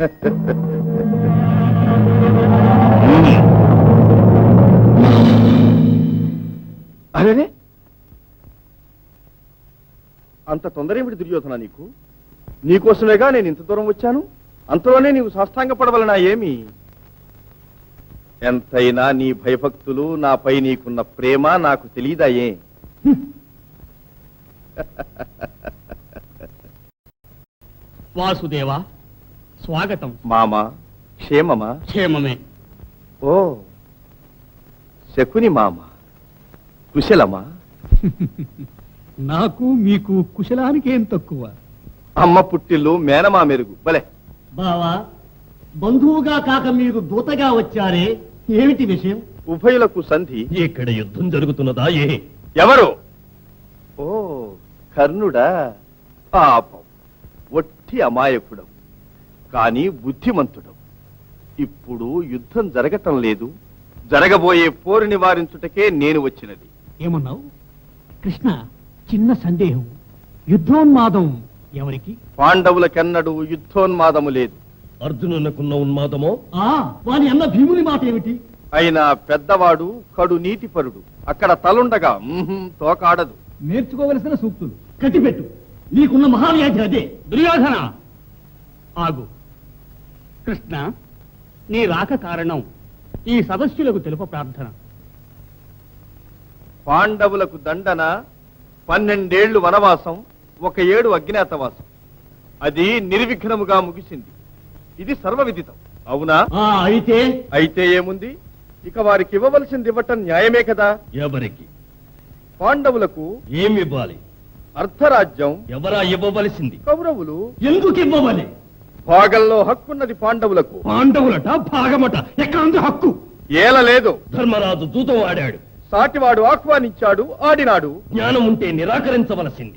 అరే, అంత తొందర ఏమిటి దుర్యోధన నీకు? నీకోసమేగా నేను ఇంత దూరం వచ్చాను. అంతలోనే నీవు సాష్టాంగపడవలనా ఏమి? ఎంతైనా నీ భయభక్తులు, నాపై నీకున్న ప్రేమ నాకు తెలియదాయే. వాసుదేవా, స్వాగతం. మామా, క్షేమమా? క్షేమమే. ఓ శకుని మామ, కుశలమా? నాకు మీకు కుశలానికి ఏం తక్కువ. అమ్మ పుట్టిల్లు మేనమా మెరుగు. భలే బావా, బంధువుగా కాక మీరు దూతగా వచ్చారే, ఏమిటి విషయం? ఉభయులకు సంధి. ఇక్కడ యుద్ధం జరుగుతున్నదా? ఎవరు? ఓ కర్ణుడా? పాపం, ఒట్టి అమాయకుడవు కాని బుద్ధిమంతుడవు. ఇప్పుడు యుద్ధం జరగటం లేదు. జరగబోయే పోరు నివారించుటకే నేను వచ్చినది. ఏమన్నావు కృష్ణ? చిన్న సందేహం. యుద్ధోన్మాదం ఎవరికి? పాండవులకెన్నడూ యుద్ధోన్మాదము లేదు. అర్జునునకున్న ఉన్మాదమో? వాని అన్న భీముని మాట ఏమిటి? అయినా పెద్దవాడు కడు నీతిపరుడు. అక్కడ తలుండగా తోకాడదు. నేర్చుకోవలసిన సూక్తులు కట్టిపెట్టు. నీకున్న మహావ్యాధి అదే. దుర్యోధన, ఆగు. కృష్ణ, నీ రాక కారణం ఈ సదస్సులకు తెలుప ప్రార్థన. పాండవులకు దండన 12 ఏళ్లు వనవాసం, 1 ఏడు అజ్ఞాతవాసం. అది నిర్విఘ్నముగా ముగిసింది. ఇది సర్వవిదితం. అవునా? అయితే ఏముంది? ఇక వారికి ఇవ్వవలసింది ఇవ్వటం న్యాయమే కదా. ఎవరికి? పాండవులకు. ఏమివ్వాలి? అర్ధరాజ్యం. ఎవరా ఇవ్వవలసింది? కౌరవులు. ఎందుకు ఇవ్వవాలి? భాగంలో హక్కున్నది పాండవులకు. పాండవులట భాగమట ఎక్కడ హక్కు? ఏలలేదు. ధర్మరాజు దూతం ఆడాడు. సాటివాడు ఆహ్వానించాడు, ఆడినాడు. జ్ఞానం ఉంటే నిరాకరించవలసింది.